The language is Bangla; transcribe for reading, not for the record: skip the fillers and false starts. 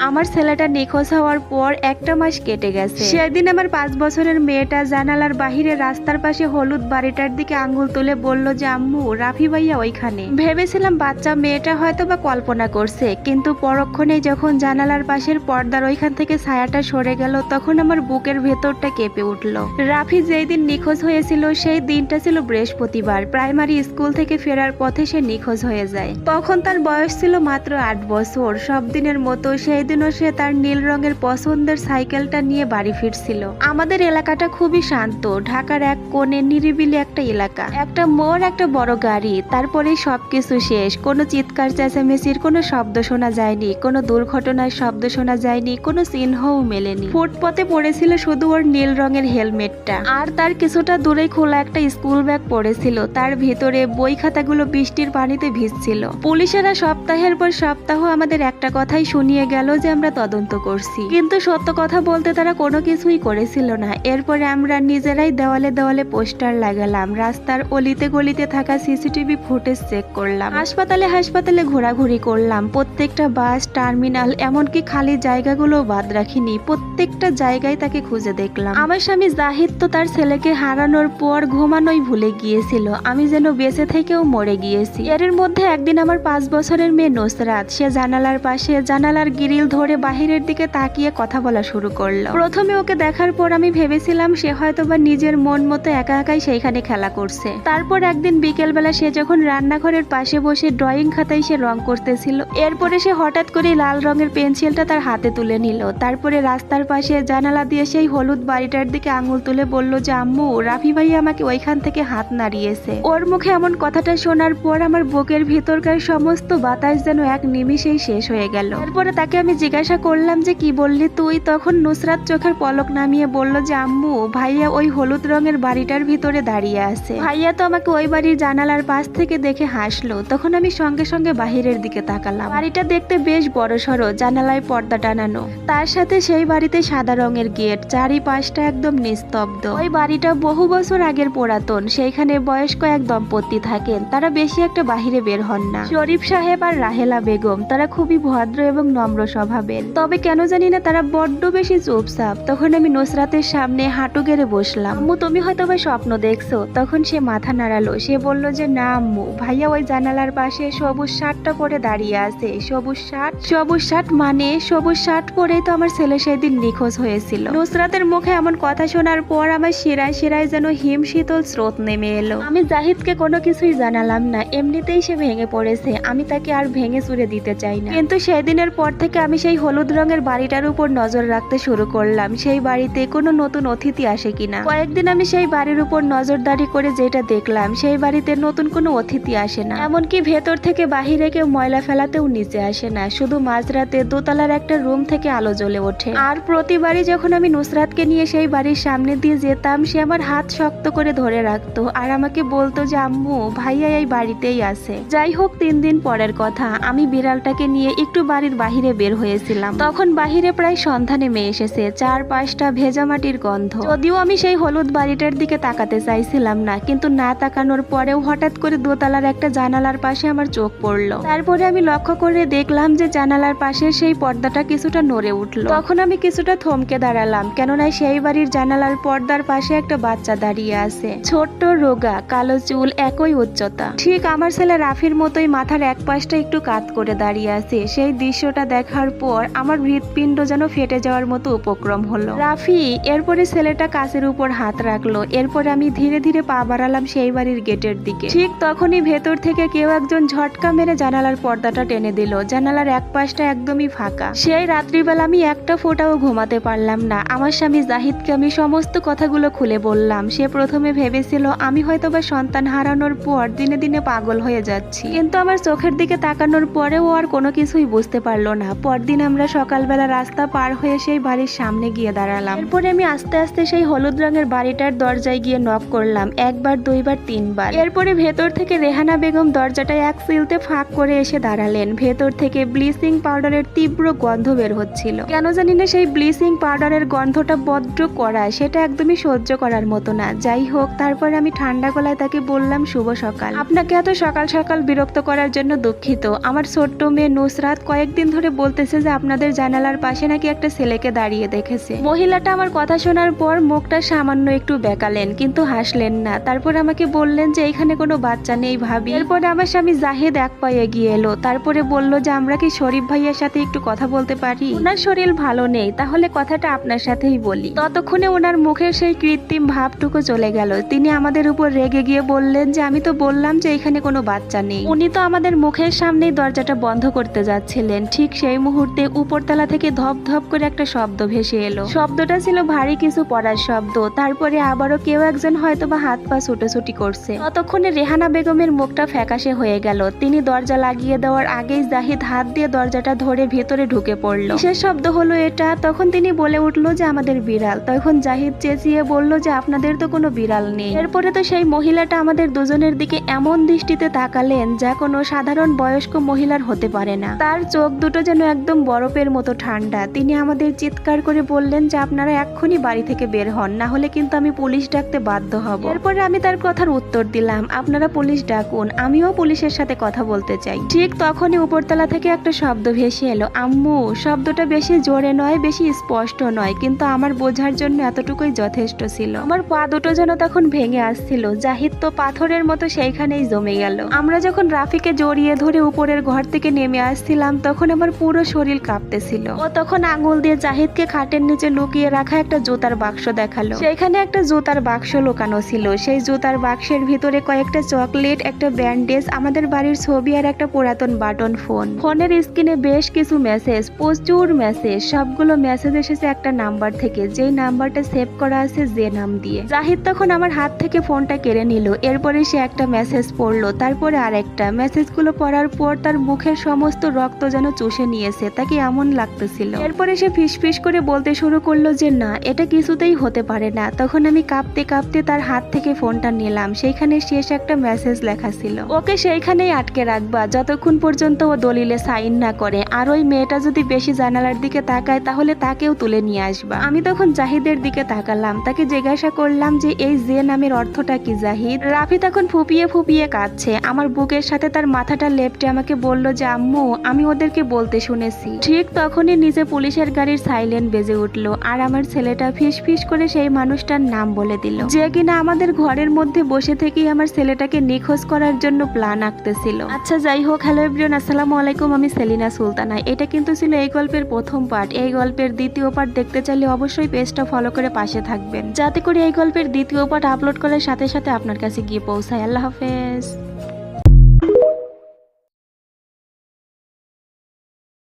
আমার ছেলেটা নিখোঁজ হওয়ার পর একটা মাস কেটে গেছে। সেদিন আমার 5 বছরের মেয়েটা জানালার বাহিরে রাস্তার পাশে হলুদ বাড়িটার দিকে আঙ্গুল তুলে বলল যে আম্মু রাফি ভাইয়া ওইখানে। ভেবেছিলাম বাচ্চা মেয়েটা হয়তো বা কল্পনা করছে, কিন্তু পরক্ষণেই যখন জানালার পাশের পর্দার ওইখান থেকে ছায়াটা সরে গেল তখন আমার বুকের ভেতরটা কেঁপে উঠল। রাফি যেই দিন নিখোঁজ হয়েছিল সেই দিনটা ছিল বৃহস্পতিবার। প্রাইমারি স্কুল থেকে ফেরার পথে সে নিখোঁজ হয়ে যায়। তখন তার বয়স ছিল মাত্র 8 বছর। সব দিনের মতো সেই দিনও সে তার নীল রঙের পছন্দের সাইকেলটা নিয়ে বাড়ি ফিরছিল। আমাদের এলাকাটা খুবই শান্ত, ঢাকার এক কোণে নিরিবিলি একটা এলাকা। একটা মোড়, একটা বড় গাড়ি, তারপরেই সবকিছু শেষ। কোনো চিৎকার চেঁচামেচির কোনো শব্দ শোনা যায়নি, কোনো দুর্ঘটনার শব্দ শোনা যায়নি, কোনো চিহ্নও মেলেনি। ফুটপথে পড়েছিল শুধু ওর নীল রঙের হেলমেটটা, আর তার কিছুটা দূরে খোলা একটা স্কুল ব্যাগ পড়েছিল। তার ভিতরে বই খাতাগুলো বৃষ্টির পানিতে ভিজছিল। পুলিশেরা সপ্তাহের পর সপ্তাহ আমাদের একটা কথাই শুনিয়ে গেল যে আমরা তদন্ত করছি, কিন্তু সত্য কথা বলতে তারা কোনো কিছুই করেছিল না। এরপরে আমরা নিজেরাই দেওয়ালে দেওয়ালে পোস্টার লাগালাম, রাস্তার অলিতে গলিতে থাকা সিসিটিভি ফুটেজ চেক করলাম, হাসপাতালে হাসপাতালে ঘোরাঘুরি করলাম, প্রত্যেকটা বাস টার্মিনাল এমনকি খালি জায়গাগুলো বাদ রাখিনি, প্রত্যেকটা জায়গায় তাকে খুঁজে দেখলাম। আমার স্বামী জাহিদ তো তার ছেলেকে হারানোর পর ঘুমানোই ভুলে গিয়েছিল, আমি যেন বেঁচে থেকেও মরে গিয়েছি। এর মধ্যে একদিন আমার 5 বছরের মেয়ে নুসরাত, সে জানালার পাশে জানালার গ্রিল ধরে বাহিরের দিকে তাকিয়ে কথা বলা শুরু করলো। প্রথমে ওকে দেখার পর আমি ভেবেছিলাম সে হয়তোবা নিজের মন মতো একা একাই সেইখানে খেলা করছে। তারপর একদিন বিকেলবেলা সে যখন রান্নাঘরের পাশে বসে ড্রয়িং খাতায় সে রং করতেছিল, এরপরে সে হঠাৎ করে লাল রঙের পেন্সিলটা তার হাতে তুলে নিল। তারপরে রাস্তার পাশে জানালা দিয়ে সেই হলুদ বাড়িটার দিকে আঙুল তুলে বলল যে আম্মু রাফি ভাই আমাকে ওইখান থেকে হাত নাড়িয়েছে। ওর মুখে এমন কথাটা শোনার পর আমার বুকের ভিতরকার সমস্ত বাতাস যেন এক নিমিষেই শেষ হয়ে গেল। তারপরে তাকে আমি জিজ্ঞাসা করলাম যে কি বললি তুই? তখন নুসরাত চোখের পলক নামিয়ে বলল যে আম্মু ভাইয়া ওই হলুদ রঙের বাড়িটার ভিতরে দাঁড়িয়ে আছে। ভাইয়া তো আমাকে ওই বাড়ির জানালার পাশ থেকে দেখে হাসলো। তখন আমি সঙ্গে সঙ্গে বাহিরের দিকে তাকালাম। বাড়িটা দেখতে বেশ বড়সড়, জানালায় পর্দা টানানো, তার সাথে সেই বাড়িতে সাদা রঙের গেট, চারিপাশটা একদম নিস্তব্ধ। ওই বাড়িটা বহু বছর আগের পুরাতন। সেইখানে বয়স্ক এক দম্পতি থাকেন, তারা বেশি একটা বাহিরে বের হন না। শরীফ সাহেব আর রাহেলা বেগম, তারা খুবই ভদ্র এবং নম্র স্বভাবের, তবে কেন জানি না তারা বড্ড বেশি চুপচাপ। তখন আমি নুসরাতের সামনে হাঁটু গেড়ে বসলাম। আম্মু তুমি হয়তো বা স্বপ্ন দেখছো। তখন সে মাথা নাড়ালো, সে বলল যে না আম্মু, ভাইয়া ওই জানালার পাশে সবুজ শার্টটা পরে দাঁড়িয়ে আছে। সবুজ শার্ট? সবুজ শার্ট মানে? সবুজ শার্ট পরেই তো আমার ছেলে সেদিন নিখোঁজ হয়েছিল। নুসরাতের মুখে এমন কথা শোনার পর আমার শিরায় শিরায় যেন হিম শীতল স্রোত নেমে এলো। আমি জাহিদকে কোনো কিছুই জানালাম না, এমনিতেই সে ভেঙে পড়েছে, আমি তাকে আর ভেঙে চুরে দিতে চাই না। কিন্তু সেদিনের পর থেকে আমি সেই হলুদ রঙের বাড়িটার উপর নজর রাখতে শুরু করলাম, সেই বাড়িতে কোনো নতুন অতিথি আসে কিনা। কয়েকদিন আমি সেই বাড়ির উপর নজরদারি করে যেটা দেখলাম, সেই বাড়িতে নতুন কোনো অতিথি আসে না, এমনকি ভেতর থেকে বাহিরে কেউ ময়লা ফেলাতেও নিচে আসে না। শুধু মাঝরাতে দোতলার একটা রুম থেকে আলো জ্বলে ওঠে। আর প্রতিবারই যখন আমি নুসরাতকে নিয়ে সেই বাড়ির সামনে দিয়ে যেতাম, সে আমার হাত শক্ত করে ধরে রাখতো আর আমাকে বলতো যে আম্মু ভাইয়া এই বাড়িতেই আছে। যাই হোক, 3 দিন পরের কথা, আমি বিড়ালটাকে নিয়ে একটু বাড়ির বাহিরে বের হয়েছিলাম। তখন বাহিরে প্রায় সন্ধ্যা নেমে এসেছে, চারপাশটা ভেজা মাটির গন্ধ। যদিও আমি সেই হলুদ বাড়িটার দিকে তাকাতে চাইছিলাম না, কিন্তু না তাকানোর পরেও হঠাৎ করে দোতলার একটা জানালার পাশে আমার চোখ পড়লো। তারপরে আমি লক্ষ্য করে দেখলাম যে জানালার পাশে সেই পর্দাটা কিছুটা নড়ে উঠলো। তখন আমি কিছুটা থমকে দাঁড়ালাম, কেননা সেই বাড়ির জানালার পর্দার পাশে একটা বাচ্চা দাঁড়িয়ে আছে, ছোট্ট, রোগা, কালো চুল, একই উচ্চতা, ঠিক আমার ছেলে রাফির মতোই মাথার এক পাশটা একটু কাত করে দাঁড়িয়ে আছে। সেই দৃশ্যটা দেখার পর আমার হৃৎপিণ্ড যেন ফেটে যাওয়ার মতো উপক্রম হলো। রাফি! এরপরে ছেলেটা কাচের উপর হাত রাখলো। এরপরে আমি ধীরে ধীরে পা বাড়ালাম সেই বাড়ির গেটের দিকে। ঠিক তখনই ভেতর থেকে কেউ একজন ঝটকা মেরে জানালার পর্দাটা টেনে দিল। জানালার এক পাশটা একদমই ফাঁকা। সেই রাত্রিবেলা আমি একটা ফোঁটাও ঘুমাতে পারলাম না। আমার স্বামী জাহিদকে আমি সমস্ত কথাগুলো খুলে বললাম। সে প্রথমে ভেবেছিল আমি হয়তোবা সন্তান হারানোর পর দিনে দিনে পাগল হয়ে যাচ্ছি, কিন্তু আমার চোখের দিকে তাকানোর পরেও আর কোনো কিছুই বুঝতে পারলো না। পরদিন আমরা সকালবেলা রাস্তা পার হয়ে সেই বাড়ির সামনে গিয়ে দাঁড়ালাম। এরপরে আমি আস্তে আস্তে সেই হলুদ রঙের বাড়িটার দরজায় গিয়ে নক করলাম, 1 বার 2 বার 3 বার। এরপরে ভেতর থেকে রেহানা বেগম দরজাটা এক সিলতে ফাঁক করে এসে দাঁড়ালেন। ভেতর থেকে ব্লিচিং পাউডারের তীব্র গন্ধ বের হচ্ছিল। কেন জানি না সেই ব্লিচিং পাউডারের গন্ধটা বড্ড কড়া, সেটা একদমই সহ্য করার মতো না। যাই হোক, তারপরে আমি ঠান্ডা গলায় তাকে বললাম শুভ সকাল। আপনাকে এত সকাল সকাল বিরক্ত করার জন্য দুঃখিত। আমার ছোট্ট মেয়ে নুসরাত কয়েকদিন ধরে বলতে বলতেছে যে আপনাদের জানালার পাশে নাকি একটা ছেলেকে দাঁড়িয়ে দেখেছে। মহিলাটা আমার কথা শোনার পর মুখটা সামান্য একটু বেঁকালেন, কিন্তু হাসলেন না। তারপর আমাকে বললেন যে এখানে কোনো বাচ্চা নেই ভাবি। এরপরে আমার স্বামী জাহিদ এক পায়ে এগিয়ে এলো, তারপরে বলল যে আমরা কি শরীফ ভাইয়ার সাথে একটু কথা বলতে পারি? ওনার শরীর ভালো নেই, তাহলে কথাটা আপনার সাথেই বলি। ততক্ষণে ওনার মুখের সেই কৃত্রিম ভাবটুকু চলে গেল। তিনি আমাদের উপর রেগে গিয়ে বললেন যে আমি তো বললাম যে এখানে কোনো বাচ্চা নেই। উনি তো আমাদের মুখের সামনেই দরজাটা বন্ধ করতে যাচ্ছিলেন। ঠিক সেই মুহূর্তে উপরতলা থেকে ধপ ধপ করে একটা শব্দ ভেসে এলো। শব্দটা ছিল ভারী কিছু পড়ার শব্দ। তারপরে আবারও কেউ একজন হয়তো বা হাত পা ছুটোছুটি করছে। ততক্ষণে রেহানা বেগমের মুখটা ফ্যাকাশে হয়ে গেল। তিনি দরজা লাগিয়ে দেওয়ার আগেই জাহিদ হাত দিয়ে দরজাটা ধরে ভেতরে ঢুকে পড়ল। কিসের শব্দ হলো এটা? তখন তিনি বলে উঠলো যে আমাদের বিড়াল। তখন জাহিদ চেঁচিয়ে বলল যে আপনাদের তো কোনো বিড়াল নেই। এরপরে তো সেই মহিলাটা আমাদের দুজনের দিকে এমন দৃষ্টিতে তাকালেন যা কোনো সাধারণ বয়স্ক মহিলার হতে পারে না। তার চোখ দুটো যেন একদম বরফের মতো ঠান্ডা। তিনি আমাদের চিৎকার করে বললেন যে আপনারা এক্ষুনি বাড়ি থেকে বের হন, না হলে কিন্তু আমি পুলিশ ডাকতে বাধ্য হব। এরপরে আমি তার কথার উত্তর দিলাম, আপনারা পুলিশ ডাকুন, আমিও পুলিশের সাথে কথা বলতে চাই। ঠিক তখনই উপরতলা থেকে একটা শব্দ ভেসে এলো, আম্মু। শব্দটা বেশি জোরে নয়, বেশি স্পষ্ট নয়, কিন্তু আমার বোঝার জন্য এতটুকুই যথেষ্ট ছিল। আমার পা দুটো যেন তখন ভেঙে আসছিল। জাহিদ তো পাথরের মতো সেইখানেই জমে গেল। আমরা যখন রাফিকে জড়িয়ে ধরে উপরের ঘর থেকে নেমে আসছিলাম তখন আমার পুরো শরীর কাঁপতেছিল। ও তখন আঙুল দিয়ে জাহিদকে খাটের নিচে লুকিয়ে রাখা একটা জুতার বাক্স দেখালো। সেখানে একটা জুতার বাক্স লুকানো ছিল। সেই জুতার বাক্সের ভিতরে কয়েকটা চকলেট, একটা ব্যান্ডেজ, আমাদের বাড়ির ছবি আর একটা পুরাতন বাটন ফোন। ফোনের স্ক্রিনে বেশ কিছু মেসেজ, প্রচুর মেসেজ। সবগুলো মেসেজ এসেছে একটা নাম্বার থেকে, যেই নাম্বারটা সেভ করা আছে যে নাম দিয়ে। জাহিদ তখন আমার হাত থেকে ফোনটা কেড়ে নিল। এরপরে সে একটা মেসেজ পড়লো, তারপরে আরেকটা। মেসেজগুলো পড়ার পর তার মুখের সমস্ত রক্ত যেন চুষে নিয়েছে, তাকে এমন লাগতেছিল। এরপরে সে ফিসফিস করে বলতে শুরু করলো যে না, এটা কিছুতেই হতে পারে না। তখন আমি কাঁপতে কাঁপতে তার হাত থেকে ফোনটা নিলাম। সেইখানে শেষ একটা মেসেজ লেখা ছিল, ওকে সেইখানেই আটকে রাখবা যতক্ষণ পর্যন্ত ও দলিলে সাইন না করে, আর ওই মেয়েটা যদি বেশি জানালার দিকে তাকায় তাহলে তাকেও তুলে নিয়ে আসবা। আমি তখন জাহিদের দিকে তাকালাম, তাকে জিজ্ঞাসা করলাম যে এই জে নামের অর্থটা কি জাহিদ? রাফি তখন ফুপিয়ে ফুপিয়ে কাঁদছে। আমার বুকের সাথে তার মাথাটা লেপটে আমাকে বলল যে আম্মু, আমি ওদেরকে বলতে শুনেছি। ঠিক তখনই নিচে পুলিশের গাড়ির সাইলেন্ট বেজে উঠলো, আর আমার ছেলেটা ফিস ফিস করে সেই মানুষটার নাম বলে দিল, যে কিনা আমাদের ঘরের মধ্যে বসে থেকেই আমার ছেলেটাকে নিখোঁজ করার জন্য প্ল্যান আঁকতেছিল। আচ্ছা যাই হোক, হ্যালো এভরিওয়ান, আসসালামু আলাইকুম। আমি সেলিনা সুলতানা। এটা কিন্তু ছিল এই গল্পের প্রথম পার্ট। এই গল্পের দ্বিতীয় পার্ট দেখতে চাইলে অবশ্যই পেজটা ফলো করে পাশে থাকবেন, যাতে করে এই গল্পের দ্বিতীয় পার্ট আপলোড করার সাথে সাথে আপনার কাছে গিয়ে পৌঁছায়। আল্লাহ হাফেজ।